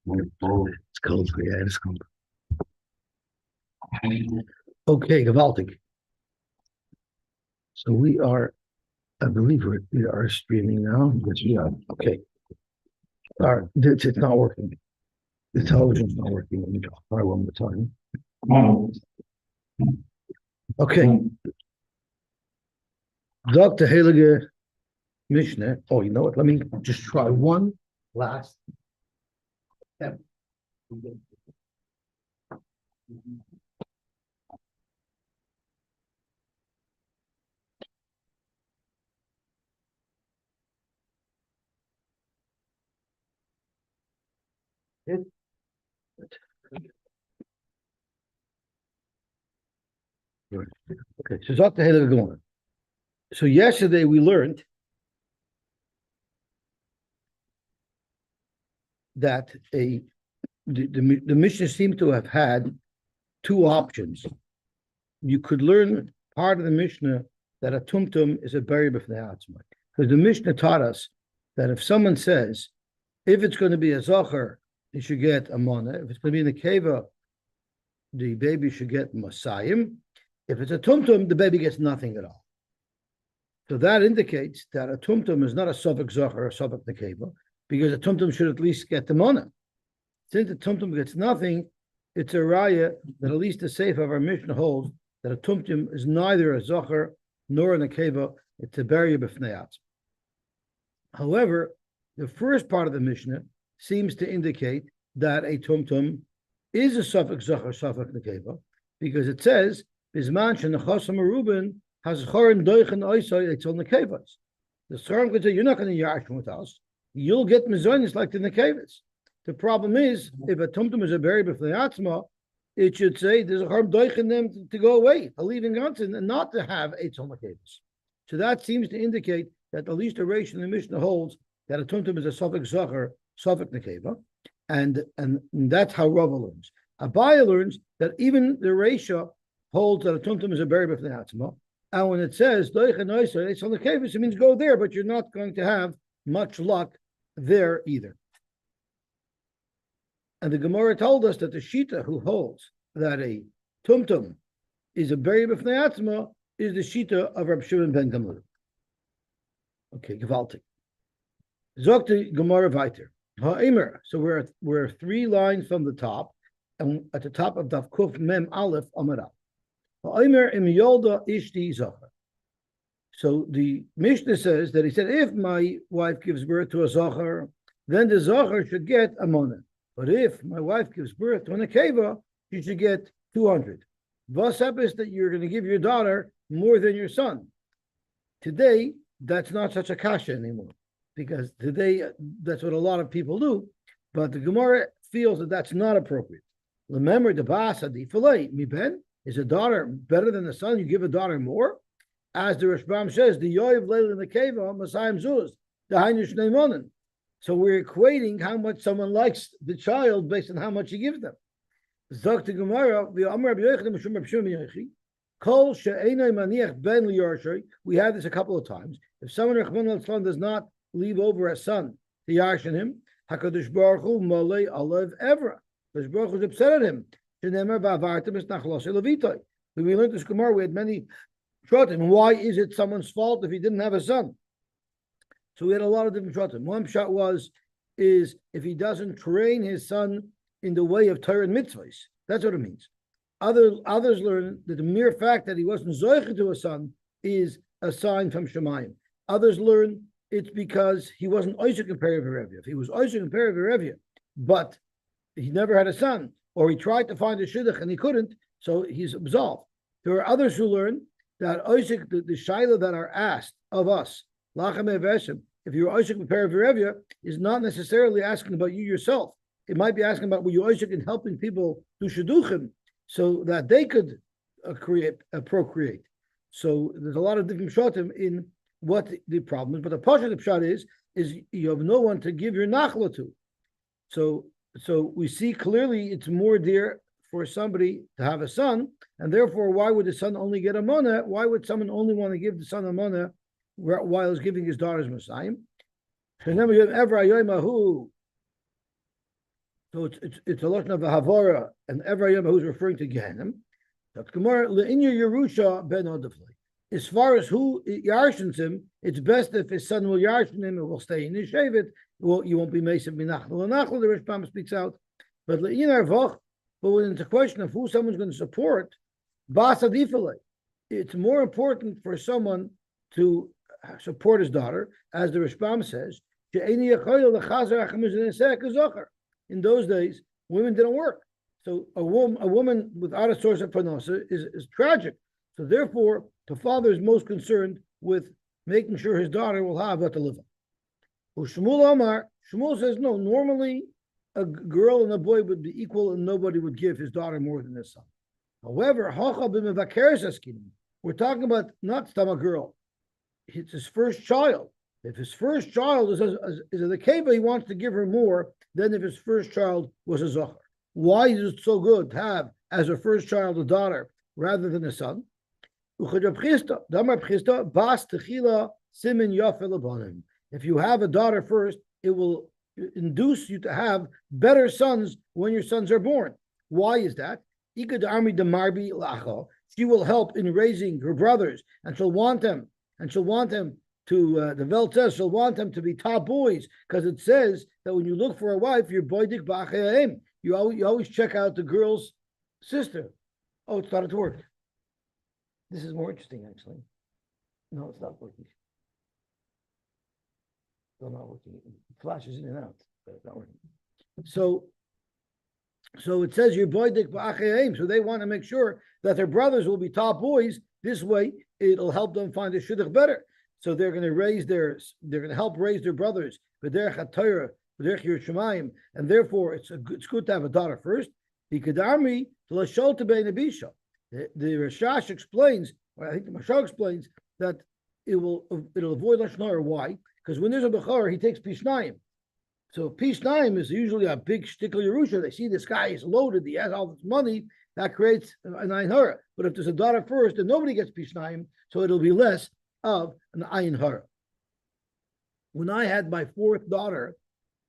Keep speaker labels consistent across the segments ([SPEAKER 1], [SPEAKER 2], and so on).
[SPEAKER 1] It's cold. Yeah, it's cold. Okay, gewaltig. So we are, I believe we are streaming now. Yes, we are. Okay. All right. It's not working. The television's not working. Let me try one more time. Okay. Dr. Heilige Mishnah. Oh, you know what? Let me just try one last step. Okay, so Dr. Heilige Gemara. So yesterday we learned that the Mishnah seemed to have had two options. You could learn part of the Mishnah that a tumtum is a bari b'fnei atzma, because the Mishnah taught us that if someone says, if it's going to be a zocher, he should get a mana. If it's going to be in the keva, the baby should get masayim. If it's a tumtum, the baby gets nothing at all. So that indicates that a tumtum is not a sofek zocher or a sofek nekeva, because a tumtum should at least get the mana. Since the tumtum gets nothing, it's a raya that at least the seif of our Mishnah holds that a tumtum is neither a zocher nor a nekeva, it's a bari b'fnei atzma. However, the first part of the Mishnah seems to indicate that a tumtum is a sofek zocher, sofek nekeva, because it says, "Bizman shenachasam aruben has chorim doichen oisay etzol nekevas." The Scharim could say, "You're not going to yarshim with us. You'll get mizonis like the nekevas." The problem is, if a tumtum is a bari b'fnei atzma, it should say there's a harm doichen them to go away, a leaving ganzen, and not to have etzol nekevas. So that seems to indicate that at least the ration in the Mishnah holds that a tumtum is a sofek zocher, sofek nekeva, and that's how Rava learns. Abaya learns that even the Reisha holds that a tumtum is a bari b'fnei atzma, and when it says doichen oisay etzol nekevas, it means go there, but you're not going to have much luck there either. And the Gemara told us that the Shita who holds that a tumtum is a bari b'fnei atzma is the Shita of Reb Shimon ben Gamliel. Okay, gewaltig. Zog the Gemara weiter. Ha'emer. So we're 3 lines from the top, and at the top of Daf Kuf Mem Aleph Amarav. Ha'emer im yolda ishti zocher. So the Mishnah says that he said, if my wife gives birth to a zocher, then the zocher should get a monah. But if my wife gives birth to a nekeva, she should get 200. Vos happens that you're going to give your daughter more than your son. Today, that's not such a kasha anymore, because today that's what a lot of people do. But the Gemara feels that that's not appropriate. Remember, the Basra, the fillet, mi ben, is a daughter better than the son? You give a daughter more? As the Rashbam says, the yoyev leil in the keva, masayim zuz, the hainish neimonin. So we're equating how much someone likes the child based on how much he gives them. Zok the Gemara, we had this a couple of times. If someone does not leave over a son to yarshin him, Hakadosh Baruch Hu molei alav evra. Hakadosh Baruch Hu is upset at him. We learned this Gemara. We had many shrotim. Why is it someone's fault if he didn't have a son? So we had a lot of different shrotim. One shot is if he doesn't train his son in the way of Torah and mitzvahs. That's what it means. Others learn that the mere fact that he wasn't zoicha to a son is a sign from Shemayim. Others learn it's because he wasn't Isaac in Perivyrevia. If he was Isaac in Perivyrevia, but he never had a son, or he tried to find a shidduch and he couldn't, so he's absolved. There are others who learn that Isaac, the shaila that are asked of us, Lachem Eveshim, if you're Isaac in Perivyrevia, is not necessarily asking about you yourself. It might be asking about were you Isaac in helping people do shidduchim so that they could procreate. So there's a lot of different shatim in what the problem is, but the pasha the pshat is you have no one to give your nachla to. So we see clearly it's more dear for somebody to have a son, and therefore why would the son only get a mana? Why would someone only want to give the son a mana while he's giving his daughter's Messiah? So So it's a lot of a havara, and Evrayim who's referring to Gehenim. That's Gemara le'inya Yerusha ben Odeflei. As far as who yarshins him, it's best if his son will yarshin him, it will stay in his shevet. You won't be Mesiv Minachal Nachal. The Rishpam speaks out. But le'inya Arvach, but when it's a question of who someone's going to support, Basra Difalei, it's more important for someone to support his daughter, as the Rishpam says. In those days, women didn't work. So a woman without a source of parnasa is tragic. So therefore, the father is most concerned with making sure his daughter will have what to live on. Shmuel says, no, normally a girl and a boy would be equal and nobody would give his daughter more than his son. However, we're talking about not a girl. It's his first child. If his first child is a nekeva, he wants to give her more than if his first child was a zohar. Why is it so good to have as a first child a daughter rather than a son? If you have a daughter first, it will induce you to have better sons when your sons are born. Why is that? She will help in raising her brothers, and she'll want them to, the Velt says, she'll want them to be top boys, because it says that when you look for a wife, you're boidik b'acheim. You always check out the girl's sister. Oh, it started to work. This is more interesting, actually. No, it's not working. Still not working. It flashes in and out, but it's not working. So it says you're boidik b'acheim. So they want to make sure that their brothers will be top boys. This way, it'll help them find the shidduch better. So they're going to help raise their brothers, and therefore it's good to have a daughter first. The Rashash explains, or I think the Mashal explains, that it'll avoid lashon hara. Why? Because when there's a bechor, he takes pishnayim. So pishnayim is usually a big shtickle Yerusha. They see this guy is loaded, he has all this money, that creates an ayin hara. But if there's a daughter first, then nobody gets pishnayim, so it'll be less of an ayin hara. When I had my fourth daughter,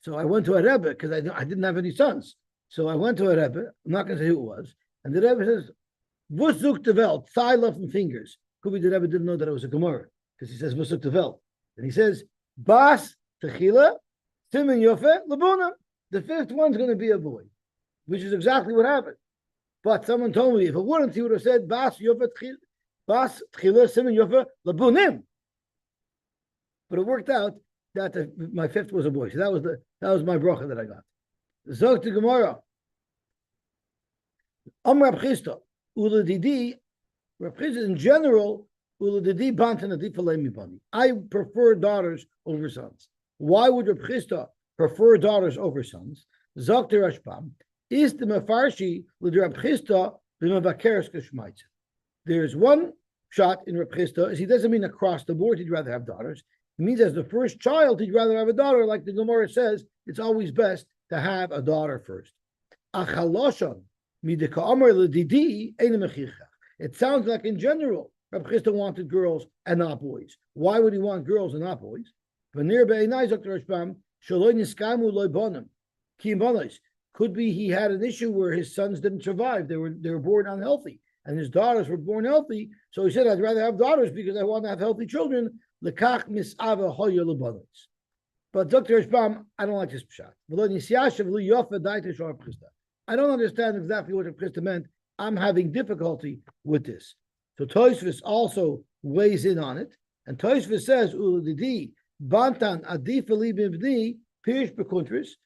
[SPEAKER 1] so I went to a Rebbe because I didn't have any sons. So I went to a Rebbe. I'm not going to say who it was, and the Rebbe says, "Vusuk the Welt, thigh left and fingers." Could be the Rebbe didn't know that it was a Gemara because he says Vusuk the Welt, and he says Bas Techila Simen Yofe Labuna. The fifth one's going to be a boy, which is exactly what happened. But someone told me if it wouldn't, he would have said Bas Yofe Bas Tchila Simen Yofe Labunim. But it worked out that my fifth was a boy. So that was my bracha that I got. Zog to Gemara. Rab Chisda Uladidi. Rab Chisda in general Uladidi Bantan Adifalemi Bani. I prefer daughters over sons. Why would Rab Chisda prefer daughters over sons? Zog to Rashbam. Is the Mefarshi with Rab Chisda b'Mevakeres Keshmaitza. There's one shot in Reb Chisda is he doesn't mean across the board he'd rather have daughters. It means as the first child he'd rather have a daughter, like the Gemara says, it's always best to have a daughter first. It sounds like in general Reb Chisda wanted girls and not boys. Why would he want girls and not boys? Could be he had an issue where his sons didn't survive. They were born unhealthy. And his daughters were born healthy, so he said, "I'd rather have daughters because I want to have healthy children." Lekach misava hoya lebanos. But Dr. Rishbam, I don't like this pshat. I don't understand exactly what Reb Chisda meant. I'm having difficulty with this. So Tosfos also weighs in on it, and Tosfos says, "Uladidi bantan adifali b'bni pirish b'kuntris,"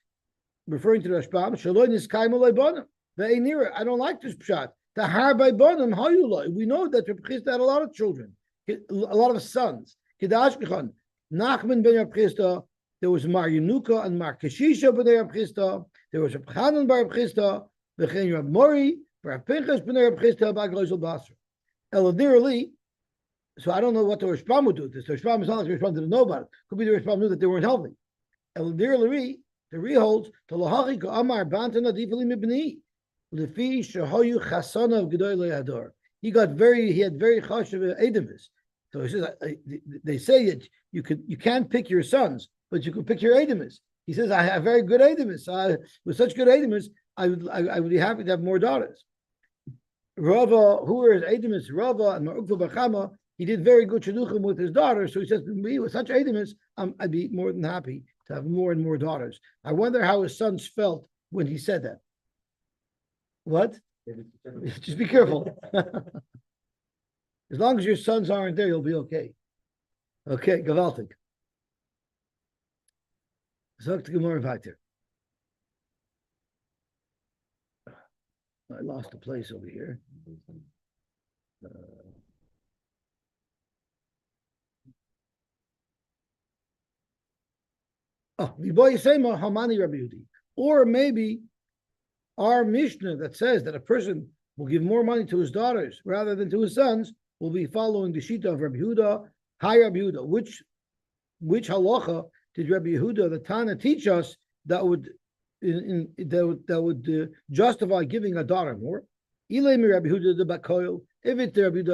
[SPEAKER 1] referring to the Rashbam. Shaloi niskayim leibanim ve'enira. I don't like this pshat. The har by bonim hayuloi. We know that Reb Chisda had a lot of children, a lot of sons. Nachman ben Reb Chisda. There was Mar Yenuka and Mar Keshisha ben Reb Chisda. There was Reb Chanan bar Reb Chisda. V'chein Reb Mori, Reb Pinchas ben Reb Chisda bar Glosel Basra. Eladirali. So I don't know what the Rishpam would do with this. The Rishpam is not like the Rishpam didn't know about it. Could be the Rishpam knew that they weren't healthy. Eladirali, the Re holds to Lahachi Ko Amar Bantan Adifali Mibni. Lefi Shahoyu Chasana of Gedoylei Hador. He had very chashav edemis. So he says they say that you can't pick your sons, but you can pick your edemis. He says, I have very good Edemus. With such good Edemus, I would be happy to have more daughters. Rava, who is Edemus, Rava and Ma'ukva Bachama, he did very good shidduchim with his daughters. So he says, me with such Edemus, I'd be more than happy to have more and more daughters. I wonder how his sons felt when he said that. What? Just be careful. As long as your sons aren't there, you'll be okay. Okay, gewaltig. Sagt die Gemara weiter. I lost the place over here. Or maybe our Mishnah that says that a person will give more money to his daughters rather than to his sons will be following the Shita of Rabbi Yehuda. Hi, Rabbi Yehuda. Which halacha did Rabbi Yehuda, the Tana, teach us that would justify giving a daughter more? If it's the Rabbi Yehuda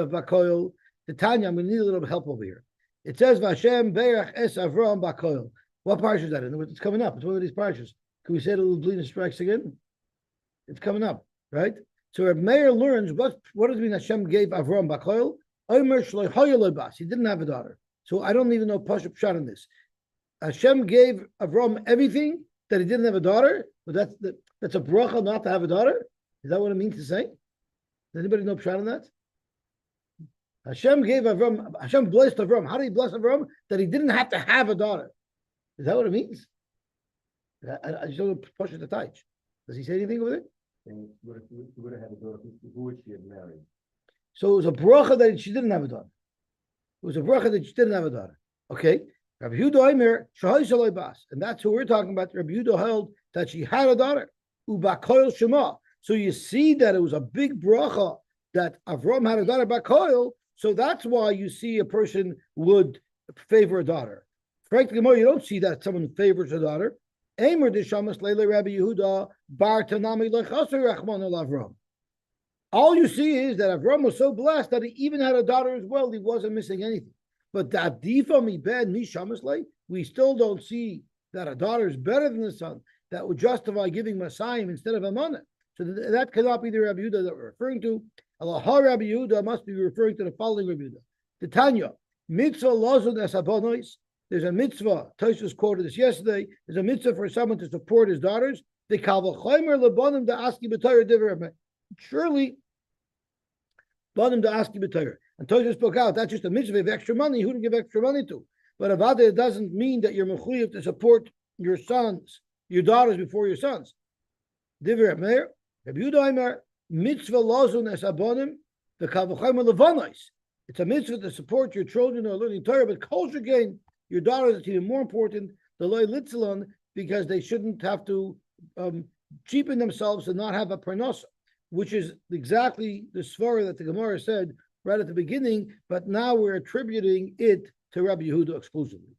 [SPEAKER 1] of Bakoil, the Tanya, we need a little help over here. It says Vashem Berach Es Avram Bakoil. What parsha is that? It's coming up. It's one of these parshas. Can we say it a little bleeding strikes again? It's coming up, right? So Reb Meir learns what does it mean Hashem gave Avram Bakoil? Omer Shloi Hoyel Bas. He didn't have a daughter. So I don't even know Pashup Pshat on this. Hashem gave Avram everything that he didn't have a daughter, but that's a bracha not to have a daughter. Is that what it means to say? Does anybody know Pshat on that? Hashem gave Avram. Hashem blessed Avram. How did he bless Avram? That he didn't have to have a daughter. Is that what it means? I just don't know Pashup the Taich. Does he say anything over there?
[SPEAKER 2] And would have had a daughter, who would she have married?
[SPEAKER 1] So it was a bracha that she didn't have a daughter. It was a bracha that she didn't have a daughter. Okay. Rabbi Yehuda Omer Shahai Shaloi Bas, and that's who we're talking about. Rabbi Yehuda held that she had a daughter. Ubakoil Shema. So you see that it was a big bracha that Avram had a daughter Bakoil. So that's why you see a person would favor a daughter. Frankly, more you don't see that someone favors a daughter. Aimer de Shamas Leile Rabbi Yehuda Bar Tanami Lechaser Rachman El Avram. All you see is that Avram was so blessed that he even had a daughter as well. He wasn't missing anything. But that difa mi ben mi shamaslei, we still don't see that a daughter is better than the son. That would justify giving Messiah instead of a mana. So that cannot be the Rabbi Yehuda that we're referring to. Allah Rabbi Yehuda must be referring to the following Rabbi Yehuda. The Tanya, mitzvah lazun esabonois. There's a mitzvah. Tosfos quoted this yesterday. There's a mitzvah for someone to support his daughters. The kalvachomer lebanim da aski b'torah divrei. Surely, banim da aski b'torah. And Tosfos spoke out, that's just a mitzvah of extra money. Who to give extra money to? But avada, it doesn't mean that you're mechuyev to support your sons, your daughters before your sons. Divrei Meir, Rabbi Yehuda Omer, mitzvah lazun es abonim, the kalvachomer levanos. It's a mitzvah to support your children who are learning Torah, but kol shekein, your daughters, it's even more important, the loy litzalon, because they shouldn't have to cheapen themselves and not have a parnasa, which is exactly the svara that the Gemara said right at the beginning, but now we're attributing it to Rabbi Yehuda exclusively.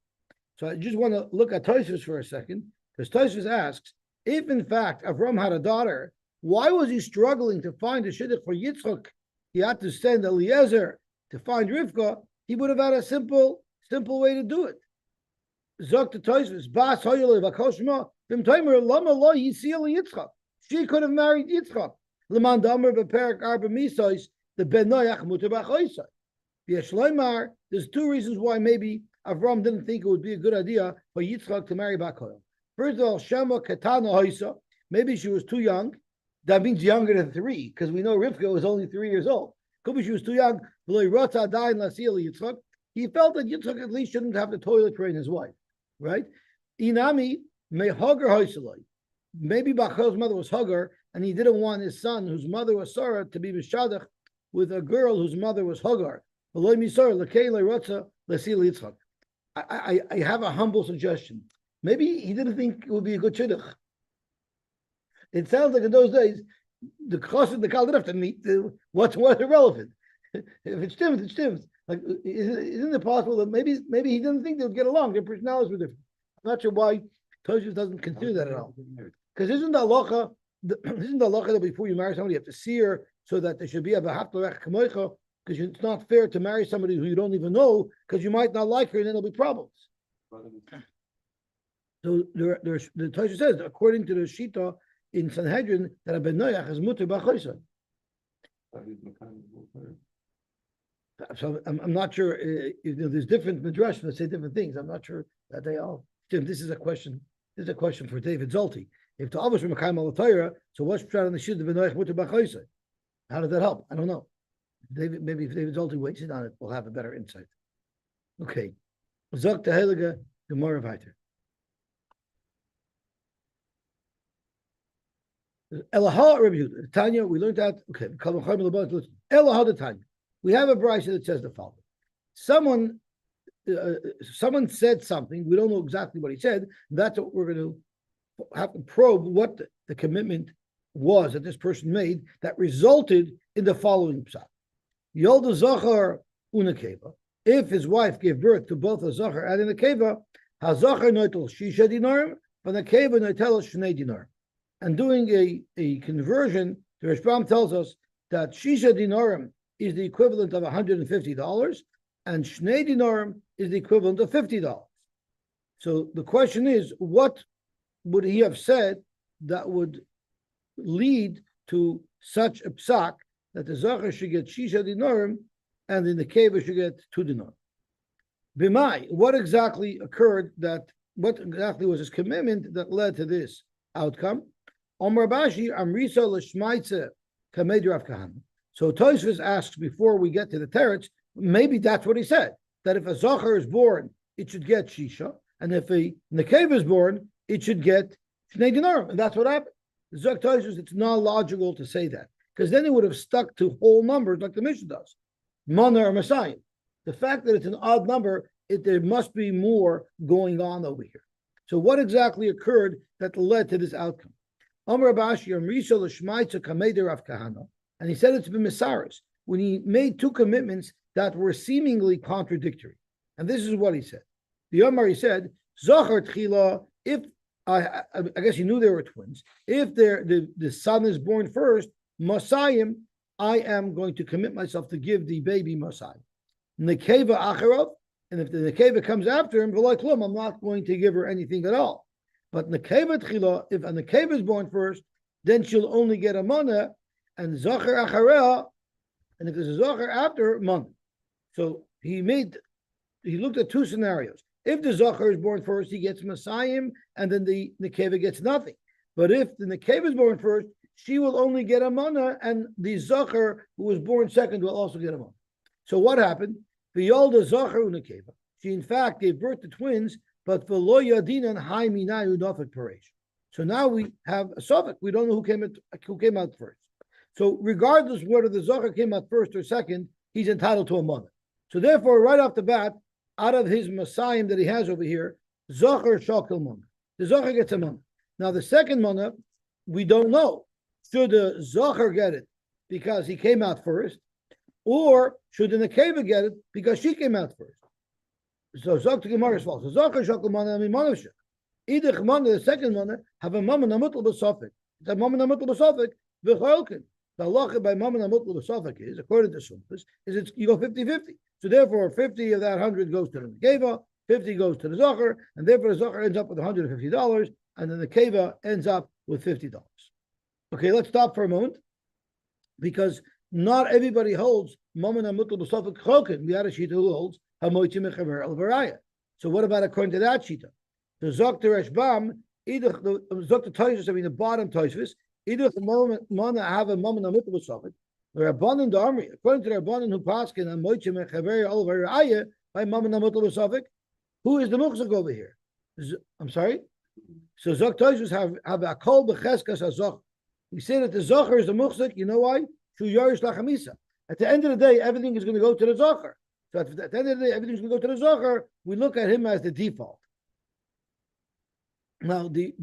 [SPEAKER 1] So I just want to look at Tosfos for a second, because Tosfos asks, if in fact Avram had a daughter, why was he struggling to find a shidduch for Yitzchak? He had to send Eliezer to find Rivka. He would have had a simple way to do it. Zok to Tosfos, Bas Hoyele Vakoshma, Vim Toimer Lama Lo Yisil Yitzchak. She could have married Yitzchak. Leman Damer Beperak Arba Misois, the Ben Noach Mutar Bachoisai. V'Yeshloimar, there's two reasons why maybe Avram didn't think it would be a good idea for Yitzchak to marry Bachoil. First of all, Shema Katana Hoisa, maybe she was too young. That means younger than 3, because we know Rivka was only 3 years old. Could be she was too young. He felt that Yitzchak at least shouldn't have to toilet train his wife, right? Inami may Hagar Hoisalai. Maybe Bachel's mother was Hagar, and he didn't want his son, whose mother was Sarah, to be Mishadach with a girl whose mother was Hagar. I have a humble suggestion. Maybe he didn't think it would be a good shidduch. It sounds like in those days, the Chos and the Kal didn't have to meet. What's irrelevant? If it's Tims, it's Tims. Like, isn't it possible that maybe he didn't think they would get along? Their personalities were different. I'm not sure why Tosfos doesn't consider that at all. Because isn't the halacha that before you marry somebody, you have to see her so that there should be a v'haftarech kamoicha, because it's not fair to marry somebody who you don't even know, because you might not like her and then there'll be problems. So there's the Tosha says, according to the Shita in Sanhedrin, that a benoyach is mutter b'choisa. So I'm not sure there's different midrash that say different things. I'm not sure that they all. Jim, this is a question. This is a question for David Zolti. If the Abbas from Mekayim al Torah, so what's pshat on the shit of benoyach mutter b'choisa? How does that help? I don't know. David, maybe if David Zolti waits in on it, we'll have a better insight. Okay. Zok Teheliga Gemara Vayter. Elaha Rabbi Yehuda. Tanya, we learned that. Okay. Elaha the Tanya. We have a brayso that says the following: someone said something. We don't know exactly what he said. That's what we're going to have to probe what the commitment was that this person made that resulted in the following psak. Yolda Zachar Unakeva. If his wife gave birth to both a Zachar and a Nekeva, HaZachar noitel Shisha Dinarim, but the Nekeva noitel Shnei Dinarim. And doing a conversion, the Rashbam tells us that Shisha Dinarim is the equivalent of $150, and Shnei Dinarim is the equivalent of $50. So the question is, what would he have said that would lead to such a psak that the Zachar should get Shisha Dinarim and the Nekeva should get 2 dinar? B'mai, what exactly occurred what exactly was his commitment that led to this outcome? Omar Bashi, Amrisa L'Shmaitze Kamed Rav Kahana. So Tosfos asks before we get to the teretz, maybe that's what he said, that if a Zachar is born, it should get Shisha, and if a Nekeva is born, it should get Shnei Dinarim, and that's what happened. Zok Tosfos, it's not logical to say that, because then it would have stuck to whole numbers like the Mishnah does. Mana or Messiah. The fact that it's an odd number, there must be more going on over here. So what exactly occurred that led to this outcome? Amar Abashi Amrisa L'Shmaitza Kameder Rav Kahana, and he said it's been Misaris when he made 2 commitments that were seemingly contradictory. And this is what he said. The Omar, he said, Zachar Tchila, if I guess he knew they were twins. If the son is born first, Masayim, I am going to commit myself to give the baby Masayim. Nekeva Acharov, and if the Nekeva comes after him, I'm not going to give her anything at all. But Nekeva Tchila, if a Nekeva is born first, then she'll only get a mana, and Zachar Achareh, and if there's a Zachar after, mana. So he looked at 2 scenarios. If the Zachar is born first, he gets Masayim, and then the Nekeva gets nothing. But if the Nekeva is born first, she will only get a mana, and the Zachar who was born second will also get a mana. So what happened? The Yolda Zachar Nekeva. She in fact gave birth to twins, but for Lo Yadinan Hai Minayu Nafik Paresh. So now we have a suffix. We don't know who came out first. So regardless whether the Zachar came out first or second, he's entitled to a mana. So therefore, right off the bat, out of his Masayim that he has over here, Zachar Shakil mana. The Zachar gets a mana. Now the second mana, we don't know. Should the Zachar get it because he came out first, or should the Nekeva get it because she came out first? So Zok to Gemara is false. So Zachar Shakil mana, I mean Manavshik. Either mana, the second mana, have a mama namutal b'sofik. The mama namutal b'sofik v'cholkin. The halacha by mama namutal b'sofik is, according to Sumpas, is you go 50-50. So therefore, 50 of that 100 goes to the Nekeva, 50 goes to the Zachar, and therefore the Zachar ends up with $150, and then the Nekeva ends up with $50. Okay, let's stop for a moment, because not everybody holds mama namutal b'sofik cholkin. We had a shita who holds hamoitzim mechaver al varaya. So what about according to that shita? The Zok to Rashbam, either the Zok to Tosfos, I mean the bottom Tosfos, either the mana have a mama namutal b'sofik. The Rabbanan the Army, according to the Rabbanan who paskin and moitzim mechaver al varaya by mama namutal b'sofik, who is the muchzak over here? I'm sorry. So Zok Tosfos have a kol b'cheskas hazok. We say that the Zachar is the muchzak. You know why? Shu yarish lachamisa. At the end of the day, everything is going to go to the Zachar. So at the end of the day, everything's going to go to the Zachar. We look at him as the default. Now, the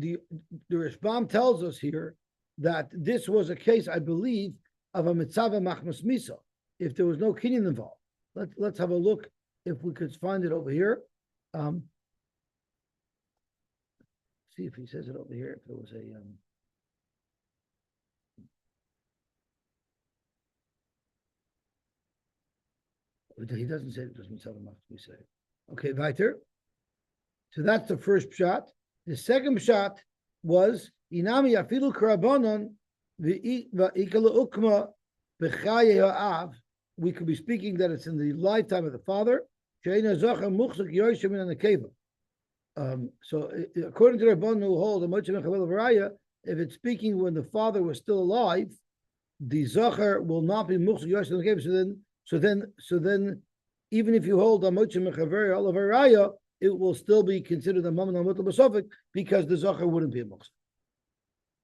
[SPEAKER 1] Rashbam tells us here that this was a case, I believe, of a mitzvah machmas misa. If there was no kinyan involved, let's have a look if we could find it over here. See if he says it over here. If there was a he doesn't say it doesn't tell him we say. Okay, weiter. So that's the first shot. The second shot was Inami Afilu Karabonon V'ikala Ukma B'chaye Ha'av. We could be speaking that it's in the lifetime of the father. She'ena Zocher Muchzak Yosy Min Anakeva. So according to the Rabban who hold the Mochim Chavil Varaya, if it's speaking when the father was still alive, the Zocher will not be Muchzak Yosy Min Anakeva. So then, even if you hold the Mochim Chavil Varaya, it will still be considered a Mammon Amutal Basofik because the Zocher wouldn't be a Muchzak.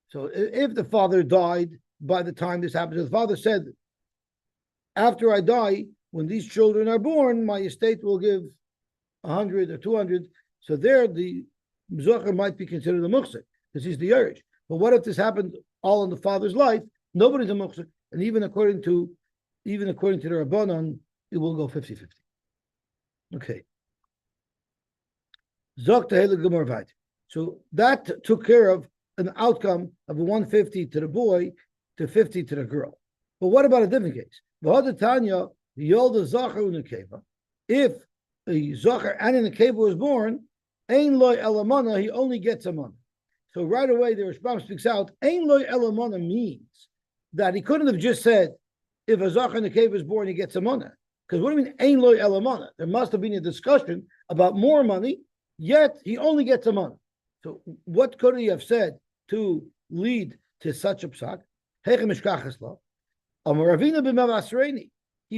[SPEAKER 1] So if the father died by the time this happened, the father said, after I die, when these children are born, my estate will give 100 or 200. So there, the Zocher might be considered a Muchzak because he's the Yerush. But what if this happened all in the father's life? Nobody's a Muchzak. And even according to the Rabbanon, it will go 50-50. Okay. So that took care of an outcome of a 150 to the boy to 50 to the girl. But what about a different case? If a Zocher and in a cave was born, Ein loy elamana, he only gets a month. So right away the Rashbam speaks out, Ein loy elamana means that he couldn't have just said, if a Zocher in the cave is born, he gets a month. Because what do you mean, Ein loy elamana? There must have been a discussion about more money, yet he only gets a month. So what could he have said to lead to such a psak? He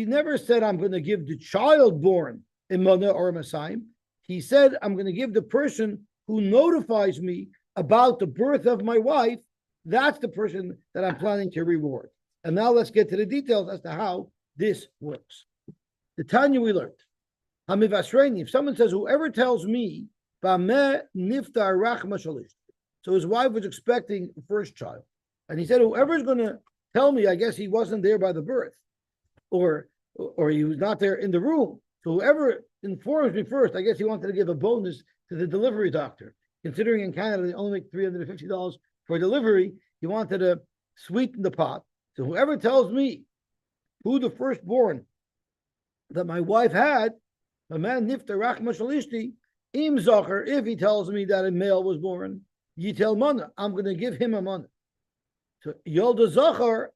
[SPEAKER 1] never said, I'm going to give the child born in Mana or Masayim. He said, I'm going to give the person who notifies me about the birth of my wife. That's the person that I'm planning to reward. And now let's get to the details as to how this works. The Tanya we learned. If someone says, whoever tells me, so his wife was expecting the first child. And he said, whoever's going to tell me, I guess he wasn't there by the birth, or he was not there in the room. So whoever informs me first, I guess he wanted to give a bonus to the delivery doctor. Considering in Canada, they only make $350 for delivery, he wanted to sweeten the pot. So whoever tells me who the firstborn that my wife had, a man nifta rachma shalishti, im zocher, if he tells me that a male was born, yitel mana, I'm going to give him a mana. So yolda zocher,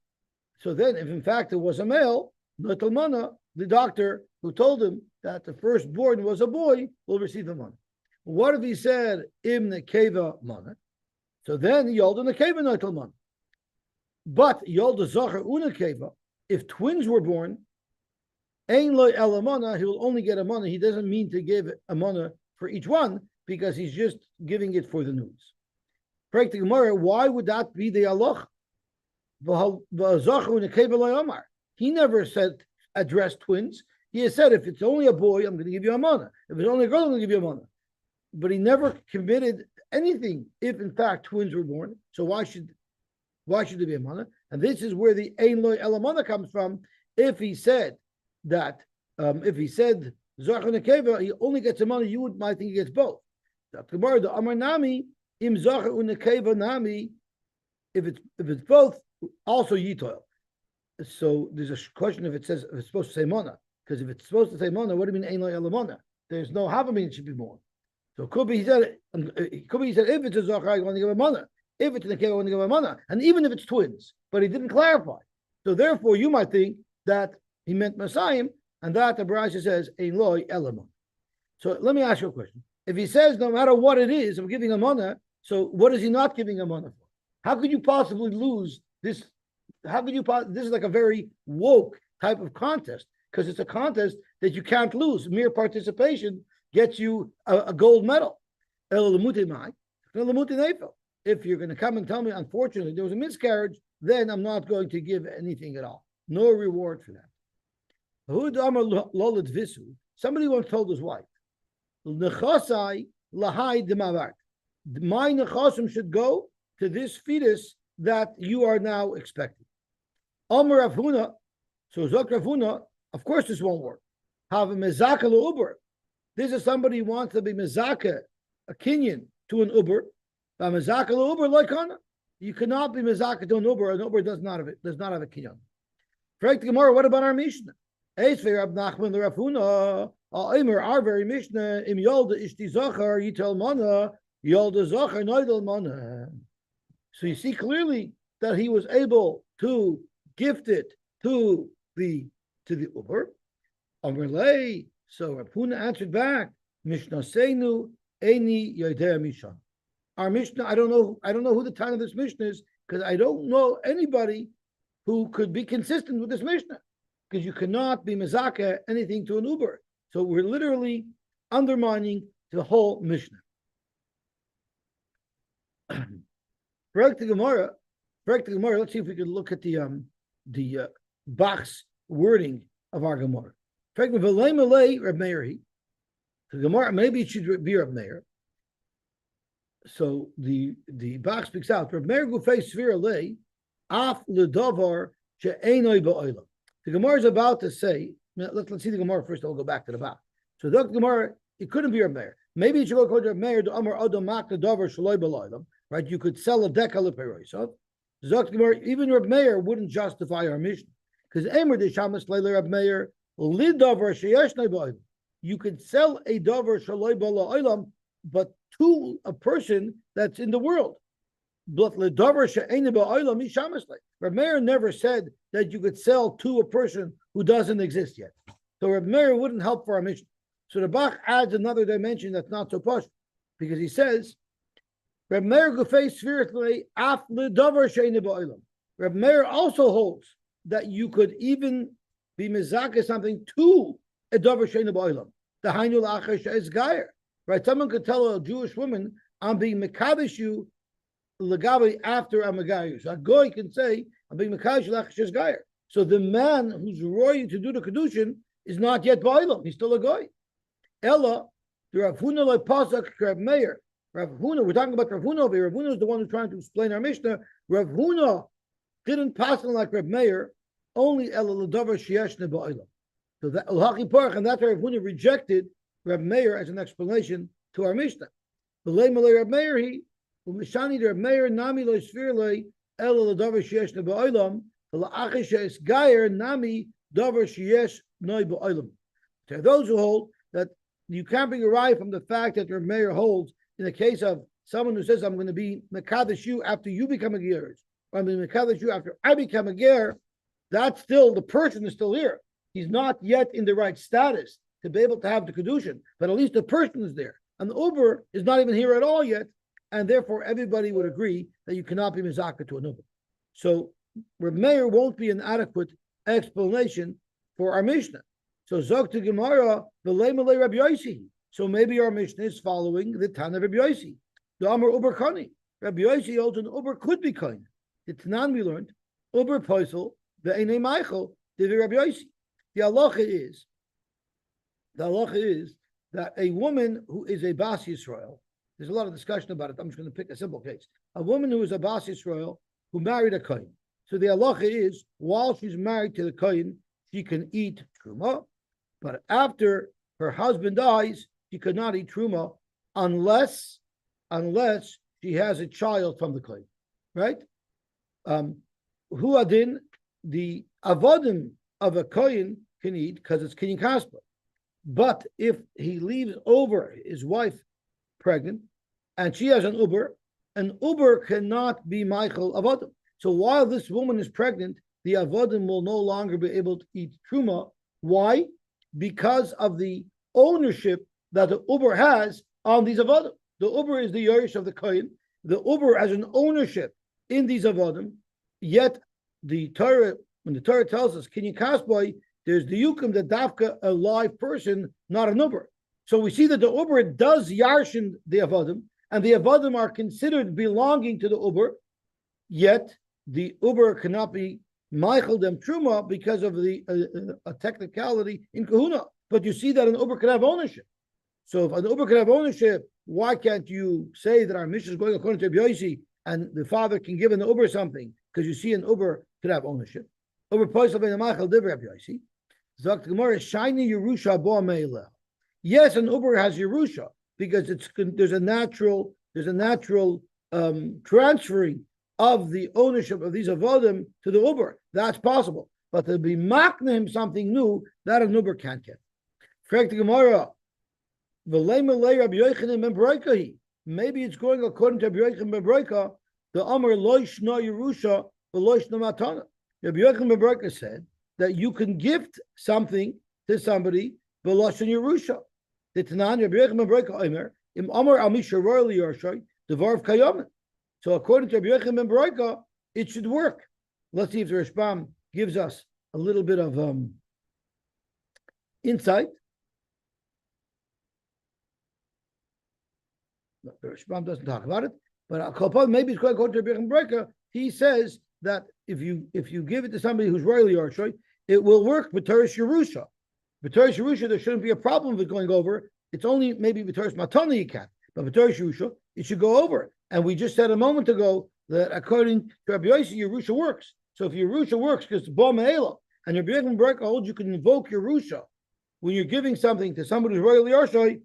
[SPEAKER 1] so then if in fact it was a male, nitel mana, the doctor who told him that the firstborn was a boy will receive the mana. What if he said im nekeva mana? So then yolda nekeva nitel mana. But yolda zocher unekeva, if twins were born, ein loy elamana, he will only get a mana. He doesn't mean to give a mana for each one because he's just giving it for the news. Why would that be the Allah? He never said address twins. He has said if it's only a boy, I'm going to give you a mana. If it's only a girl, I'm going to give you a mana. But he never committed anything if in fact twins were born. So why should there be a mana? And this is where the ein loy elamana comes from. If he said that, if he said Zachar Nekeva, he only gets a mana, you might think he gets both. The Amar Nami, im Zachar Nekeva Nami, if it's both, also Yitoil. So there's a question if it's supposed to say mana, because if it's supposed to say mana, what do you mean ein loy elamana? There's no havamina it should be born. So it could be he said if it's a Zachar, I want to give a mana. If it's a Nekeva, I want to give a mana. And even if it's twins, but he didn't clarify. So therefore, you might think that he meant Masayim, and that the Brasha says ein loy elamana. So let me ask you a question. If he says no matter what it is, I'm giving a mana, so what is he not giving a mana for? How could you possibly lose this? This is like a very woke type of contest, because it's a contest that you can't lose. Mere participation gets you a gold medal. If you're going to come and tell me, unfortunately, there was a miscarriage, then I'm not going to give anything at all. No reward for that. Somebody once told his wife, my nechasim should go to this fetus that you are now expecting. Amar Rav Huna, so Zok Rav Huna, of course this won't work. Have a mezaka l'uber. This is somebody who wants to be mezaka, a kinyan, to an uber. Mezaka l'uber like Hana. You cannot be mezaka to an uber does not have a kinyan. Frank the Gemara, what about our Mishnah? Eisvei Rab Nachman the Rav Huna, our very Mishnah, im yolda ishti zachar yitel mana So you see clearly that he was able to gift it to the Uber. So Rav Huna answered back, Mishnah Seinu Eni Yodea Mishan. Our Mishnah, I don't know who the time of this Mishnah is, because I don't know anybody who could be consistent with this Mishnah, because you cannot be mezaka anything to an Uber. So we're literally undermining the whole Mishnah. Correct the Gemara. Let's see if we can look at the Bach's wording of our Gemara. The Gemara, maybe it should be Reb Meir. So the Bach speaks out. Reb Meir gufei svira lei af ledavar she'enoi ba'olam. The Gemara is about to say. Let's see the Gemara first. I'll go back to the Bach. So the Gemara, it couldn't be Reb Meir. Maybe it should go to Reb Meir. The Amar Adam Mak ledavar shaloi ba'olam. Right? You could sell a deca leperoisov. Zok Gemara, even Reb Meir wouldn't justify our mission, because Emer de Shamas Leila Reb Meir lidavar sheyeshnoi ba'olam. You could sell a davar shaloi ba'olam, but to a person that's in the world. Reb Meir never said that you could sell to a person who doesn't exist yet. So Reb Meir wouldn't help for our mission. So the Bach adds another dimension that's not so posh, because he says, Reb Meir Reb Meir also holds that you could even be mezaka something to a davar she'eina ba'olam. The hainu la'achar she'ez gayer. Right? Someone could tell a Jewish woman, I'm being mekadesh you legabi after I'm a gayer. So a goy can say, I'm being mekadesh la'achar she'ez gayer. So the man who's roy to do the kedushin is not yet ba'olam. He's still a goy. Ella, the Rav Huna le pasak Reb Meir. Rav Huna, we're talking about Rav Huna over here. Rav Huna is the one who's trying to explain our Mishnah. Rav Huna didn't pass on like Reb Meir, only Ella l'davar she'eshne ba'olam. So that Al-Haki Parach, and that's why Rav Huna rejected Reb Meir as an explanation to our Mishnah. V'lei malei Reb Meir he, u'mishani Reb Meir nami lo yisfir lei ela l'davar sheyeshne ba'olam, v'la'achar she'es gayer nami davar sheyesh noi ba'olam. There are those who hold that you can't bring a rye from the fact that Reb Meir holds in the case of someone who says, I'm going to be mekadesh you after you become a ger, or I'm going to be mekadesh you after I become a ger. That's still, the person is still here. He's not yet in the right status to be able to have the kedushin, but at least the person is there. And the Uber is not even here at all yet, and therefore everybody would agree that you cannot be mizaka to an Uber. So Reb Meir won't be an adequate explanation for our Mishnah. So Zok to Gemara, v'lei malei Rabbi Yosy. So maybe our Mishnah is following the Tana of Rabbi Yosy. The Amar Uber Kani. Rabbi Yosy holds an Uber could be kind. The Tanan we learned, Uber Poisel, the Einei Michael, the Rabbi Yosy. The halacha is that a woman who is a Bas Yisrael, there's a lot of discussion about it. I'm just going to pick a simple case. A woman who is a Bas Yisrael who married a Kohen. So the halacha is, while she's married to the Kohen, she can eat truma, but after her husband dies, she could not eat truma unless she has a child from the Kohen, right? Huadin, the avodim of a Kohen can eat because it's kinyan kaspa. But if he leaves over his wife pregnant and she has an Uber cannot be Michael avodim. So while this woman is pregnant, the avodim will no longer be able to eat truma. Why? Because of the ownership that the Uber has on these avodim. The Uber is the Yerush of the Kohen. The Uber has an ownership in these avodim. Yet the Torah, when the Torah tells us kinyan kaspa, there's the yukim that dafka a live person, not an Uber. So we see that the Uber does yarshin the avodim, and the avodim are considered belonging to the Uber. Yet the Uber cannot be Michael dem truma because of the a technicality in kahuna. But you see that an Uber can have ownership. So if an Uber can have ownership, why can't you say that our mission is going according to Rabbi Yosy and the father can give an Uber something? Because you see an Uber could have ownership. Uber poisel ben Michael div Rabbi Yosy. Zok Gemara shiny Yerusha bo meilel. Yes, an Uber has Yerusha because there's a natural transferring of the ownership of these avodim to the Uber. That's possible. But to be makna him something new, that an Uber can't get. Correct the Gemara. maybe it's going according to Rabbi Yochanan ben Broika, the Amar Loish Na Yerusha, the Loish Na Matana. Rabbi Yochanan ben Broika said that you can gift something to somebody, Velosh Yerusha. The Tanan Rabbi Yochanan ben Broika Omer, Im Amar Amisha Royally Yarshay, Devar Kayaman. So according to Rabbi Yochanan ben Broika, it should work. Let's see if the Rashbam gives us a little bit of insight. The Rashbam doesn't talk about it, but maybe it's quite according to Rabbi Yochanan ben Broika. He says that if you give it to somebody who's royally Yarshay, it will work with Teresh Yerusha. With Teresh Yerusha, there shouldn't be a problem with going over. It's only maybe with Teresh Matana you can, but with Teresh Yerusha, it should go over. And we just said a moment ago that according to Rabbi Yosy, Yerusha works. So if Yerusha works because it's Ba Me'ela, and Rabbi Yochanan ben Broika holds you can invoke Yerusha when you're giving something to somebody who's royally Yarshay,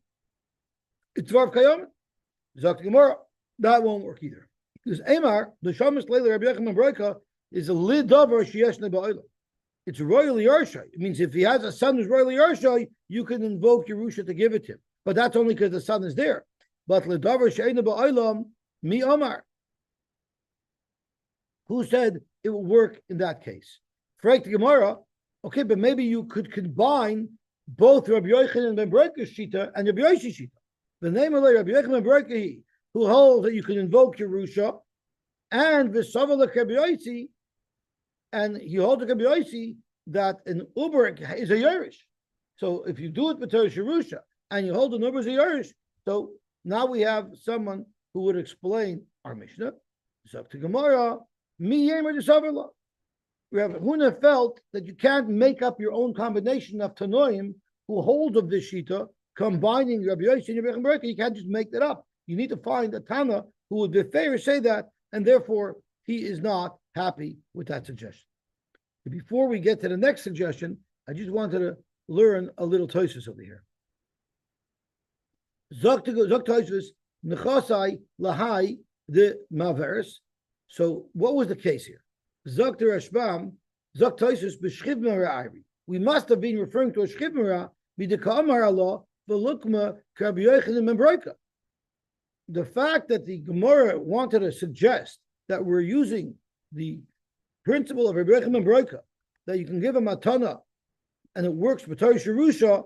[SPEAKER 1] it's Dvar Kayam. Zok Gemara, that won't work either. Because Amar, the Shamas Leila Rabbi Yochanan ben Broika is a lid davar sheyeshne ba'olam. It's royally Yarshay. It means if he has a son who's royally Yarshay, you can invoke Yerusha to give it to him. But that's only because the son is there. But ledavar she'ena ba'olam, mi Amar. Who said it will work in that case? Frag the Gemara, okay, but maybe you could combine both Rabbi Yochanan ben Broika's shita and Rabbi Yosy's shita. The name of Rabbi Yochanan ben Broika, who holds that you can invoke Yerusha, and V'savalak Rabbi Yosy, and he holds Rabbi Yosy that an Uber is a Yerush. So if you do it with Teresh Yerusha and you hold an Uber as a Yerush, so now we have someone who would explain our Mishnah. So to Gemara, Mi Yemer Desavala. Rabbi Huna felt that you can't make up your own combination of Tanoim who hold of this Shita, combining Rabbi Yosy and Rabbi Yochanan ben Broika. You can't just make that up. You need to find a Tana who would be fair say that, and therefore he is not happy with that suggestion. Before we get to the next suggestion, I just wanted to learn a little Tosfos over here. Zok Tosfos nechasai lahai the maveres. So what was the case here? Zok the Rashbam, Zok Tosfos b'shchiv mera'ari. We must have been referring to a shchiv merah b'deka'amar Allah v'lukma k'Rabbi Yochanan ben Broika. The fact that the Gemara wanted to suggest that we're using the principle of Rabbi Yochanan ben Broika, that you can give a matana and it works with Teresh Yerusha,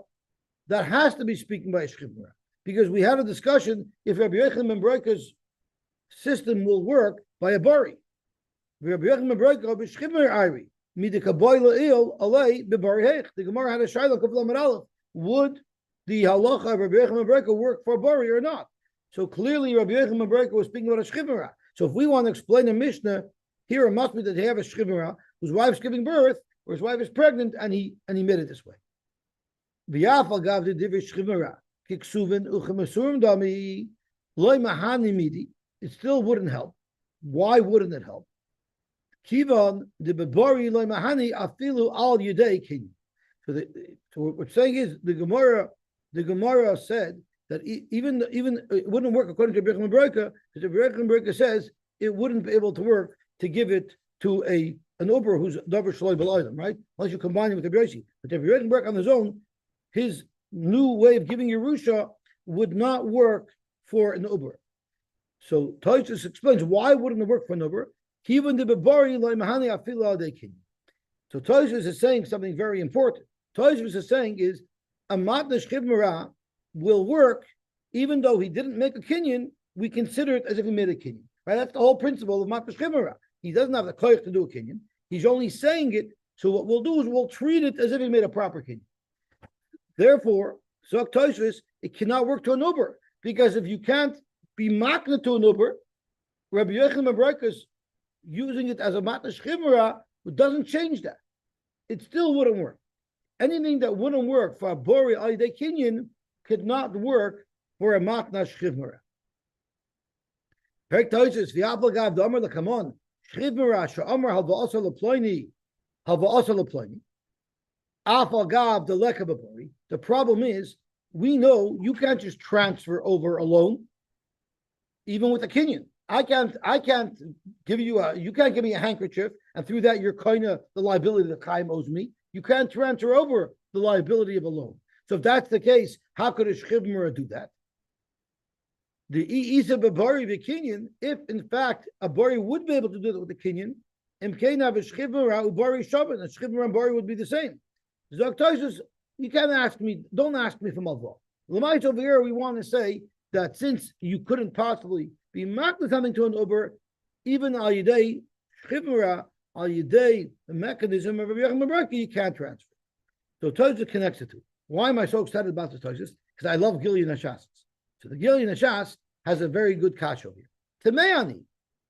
[SPEAKER 1] that has to be speaking by a shchiv merah. Because we had a discussion if Rabbi Yochanan ben Broika's system will work by a bari. Rabbi Yochanan ben Broika b'shchiv mera'ari midikaboy la'il alei b'bari heich. The Gemara had a shaila kuf lamed aleph. Would the halacha of Rabbi Yochanan ben Broika work for a bari or not? So clearly, Rabbi Yochanan ben Broika was speaking about a shchiv merah. So if we want to explain a Mishnah, here it must be that they have a shchiv merah whose wife's giving birth or his wife is pregnant, and he made it this way. V'yafal gav the divrei shchiv merah kiksuven uchemesurim dami loy mahani midi. It still wouldn't help. Why wouldn't it help? Kivan the bebori loy mahani afilu al yudei king. So what we're saying is the Gemara said that even it wouldn't work according to Rabbi Yochanan ben Broika, because Rabbi Yochanan ben Broika says it wouldn't be able to work to give it to an Uber who's davar shloi b'loyim, right? Unless you combine it with Rabbi Yosy. But Rabbi Yochanan ben Broika on his own, his new way of giving Yerusha would not work for an Uber. So Tosfos explains why wouldn't it work for an Uber? Even the bebari loy mahani afilu al yudei king. So Tosfos is saying something very important. Tosfos is saying is a matna shchiv merah will work even though he didn't make a kinyan. We consider it as if he made a kinyan. Right? That's the whole principle of matna shchiv merah. He doesn't have the koyach to do a kinyan. He's only saying it. So what we'll do is we'll treat it as if he made a proper kinyan. Therefore, Zok Tosfos, it cannot work to an Uber, because if you can't be makna to an Uber, Rabbi Yochanan ben Broika is using it as a matna shchiv merah, it doesn't change that. It still wouldn't work. Anything that wouldn't work for a bori al yudei kinyan could not work for a matna shchiv merah. Perek Tosfos v'yafal gav d'amar l'kamon shchiv merah she'amar halva asa l'ploini afal gav d'leka b'bori. The problem is we know you can't just transfer over alone, even with a kinyan. I can't give you you can't give me a handkerchief and through that you're kind of the liability that Chaim owes me. You can't transfer over the liability of a loan. So if that's the case, how could a shchiv merah do that? The Isa Babari Kinyan, if in fact a Bari would be able to do it with the Kinyan, Imkena v'shchivra ubari shaban, and shchivra and Bari would be the same. Zoktoisus, you can't ask me, don't ask me from Alva. Lamait over here, we want to say that since you couldn't possibly be marked something to an Uber, even al yidei shchivra, al yidei, the mechanism of Rabbi Yochanan ben Barka, you can't transfer. So Toisus connects the two. Why am I so excited about this Toisus? Because I love Gilead Nashas. So the Gilead Nashas has a very good kasha here. Tameani,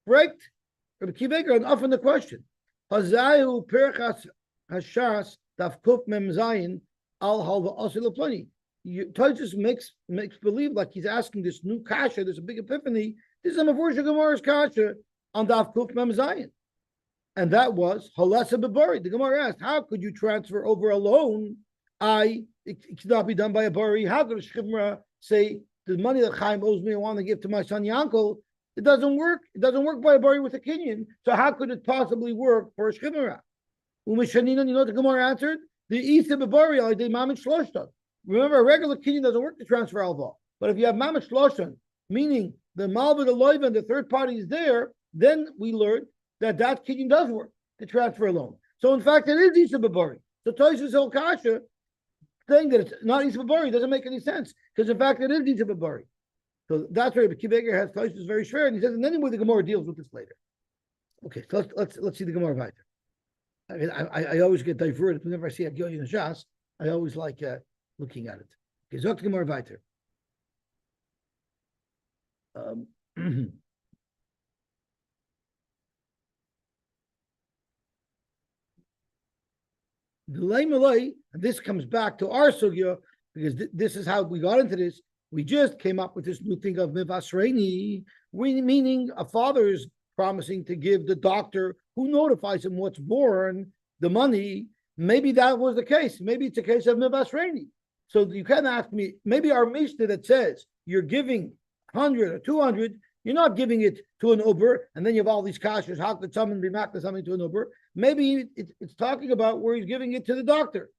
[SPEAKER 1] right? Rabbi Kiveger, and often the question, Hazayu Perchas Hashas Daf Kuf Mem Zayin Al Halva Osil Plani. Toisus makes believe like he's asking this new kasha, there's a big epiphany. This is a Mavurja Gemara's kasha on Daf Kuf Mem Zayin. And that was Halasa Bebari. The Gemara asked, how could you transfer over a loan? It cannot be done by a Bari. How could a Shchivra say, the money that Chaim owes me, I want to give to my son Yankel? It doesn't work. It doesn't work by a Bari with a Kinyan. So how could it possibly work for a Shchivra? Umishanina, you know what the Gemara answered? The Isa Bebari, I did Mamit Shloshtan. Remember, a regular Kinyan doesn't work to transfer Alva. But if you have Mamit Shloshtan, meaning the Malva, the Loiva, and the third party is there, then we learned that Kinyan does work to transfer a loan. So in fact, it is Isa Bebari. So Toisus El Kasha saying that it's not Isa Bebari doesn't make any sense, because in fact it is Isa Bebari. So that's where Kiveger has Toisus very fair, and he says, and anyway, the Gemara deals with this later. Okay, so let's see the Gemara weiter. I mean, I always get diverted whenever I see a Gilead Nashas. I always like looking at it. Okay, so the Gemara weiter. And this comes back to our sugya, because this is how we got into this. We just came up with this new thing of mivasreini, meaning a father is promising to give the doctor who notifies him what's born the money. Maybe that was the case. Maybe it's a case of mivasreini. So you can't ask me, maybe our Mishnah that says you're giving 100 or 200, you're not giving it to an Uber, and then you have all these kashas. How could someone be making something to an Uber? Maybe it's talking about where he's giving it to the doctor.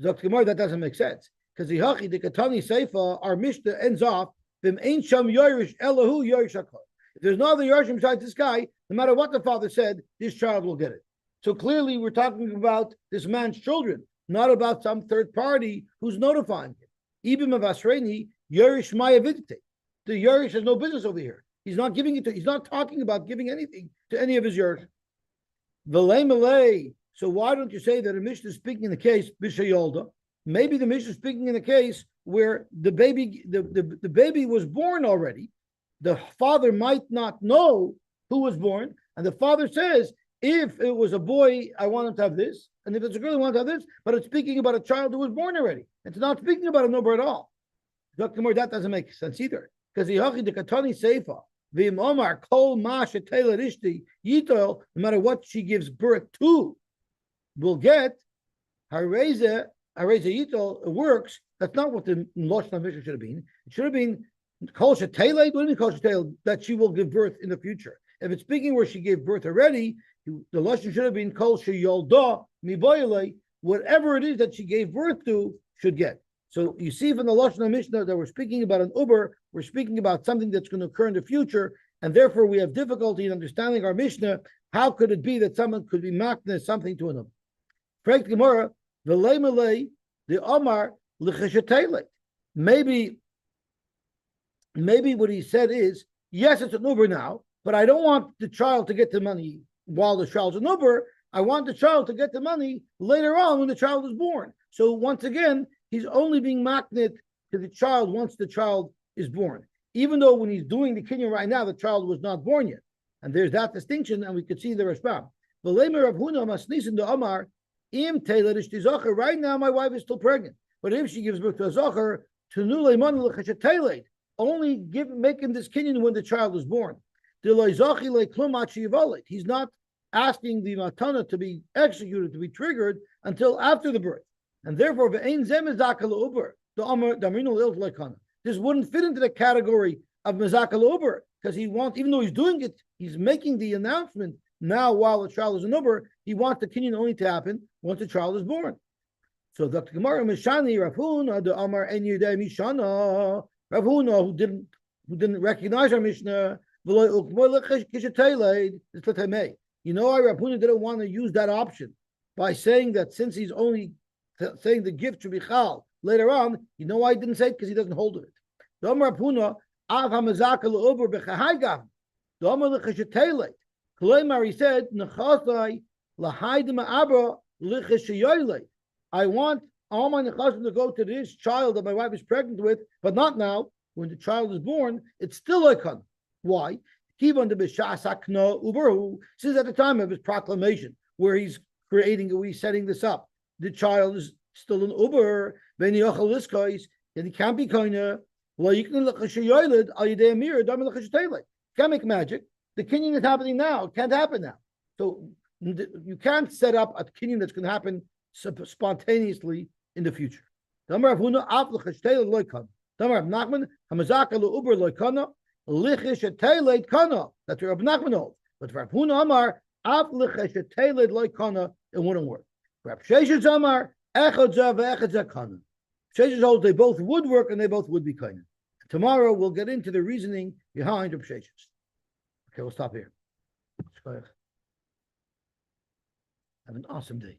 [SPEAKER 1] Zok Gemara, that doesn't make sense. Because the Hachi, the Katani Seifa, our Mishnah ends off, Vim Ein Sham Yorish Elahu Yorish Hakol. If there's no other Yorishim besides this guy, no matter what the father said, this child will get it. So clearly we're talking about this man's children, not about some third party who's notifying him. Ibim of Asreni, Yorish Maya Vidite. The Yorish has no business over here. He's not giving it to, he's not talking about giving anything to any of his Yorish. V'lei Malay. So why don't you say that a Mishnah is speaking in the case Bishayolda? Maybe the Mishnah is speaking in the case where the baby was born already. The father might not know who was born, and the father says, if it was a boy, I want him to have this, and if it's a girl, I want to have this, but it's speaking about a child who was born already. It's not speaking about a number at all. Dr. Moore, that doesn't make sense either. Because the Katani Seifa, the Omar, Kol Ma Shetela Rishti, Yitol, no matter what she gives birth to, will get Hareza Yitol, it works. That's not what the Loshon HaMishnah should have been. It should have been Kol Shetela, what do you mean Kol Shetela? That she will give birth in the future. If it's speaking where she gave birth already, the Loshon should have been Kol Sheyolda Miboyele, whatever it is that she gave birth to should get. So you see from the Lashon HaMishnah that we're speaking about an Uber, we're speaking about something that's going to occur in the future, and therefore we have difficulty in understanding our Mishnah. How could it be that someone could be makna something to an Uber? Correct Gemara, v'lei malei, the Omar l'cheshetele. Maybe what he said is, yes, it's an Uber now, but I don't want the child to get the money while the child's an Uber. I want the child to get the money later on when the child is born. So once again, he's only being maknit to the child once the child is born. Even though when he's doing the kinyan right now, the child was not born yet. And there's that distinction, and we could see the Rashbam. Right now, my wife is still pregnant. But if she gives birth to a Zachar, only making this kinyan when the child is born. He's not asking the matana to be executed, to be triggered until after the birth. And therefore, this wouldn't fit into the category of mezakal uber, because he wants, even though he's doing it, he's making the announcement now while the child is an uber. He wants the kinyan only to happen once the child is born. So Dr. Gemara Mishani Rav Huna the Amar En Yudei Mishana Rav Huna, who didn't who didn't recognize our Mishnah, you know, Rav Huna didn't want to use that option by saying that since he's only saying the gift should be chal later on, you know why he didn't say it? Because he doesn't hold of it. The Rav Huna, Av HaMazaka L'Uber B'Chahai the Amar L'Chashetele. Kloimar, he said, Nechasai L'Haidim Abra L'Chasheyoyle. I want all my nechasim to go to this child that my wife is pregnant with, but not now. When the child is born, it's still oikon. Why? Kivan de b'shas hakna uberhu. Since at the time of his proclamation, where he's setting this up, the child is still an uber. Ben yochel liskais, and he can't be koina. Well, you can l'chashayoyled al yidei amir dam l'chashataylet. Can't make magic. The kinyan is happening now. It can't happen now. So you can't set up a kinyan that's going to happen spontaneously in the future. Damar Avuna af l'chashataylet loikon. Damar Nachman hamazaka l'uber loikona l'chashataylet kana. That's what Rav Nachman holds. But for Avuna Amar af l'chashataylet loikona, it wouldn't work. For Rav Sheshes Amar echad zav echad zakana. Sheshes holds they both would work and they both would be kind. Tomorrow we'll get into the reasoning behind Rav Sheshes. Okay, we'll stop here. Have an awesome day.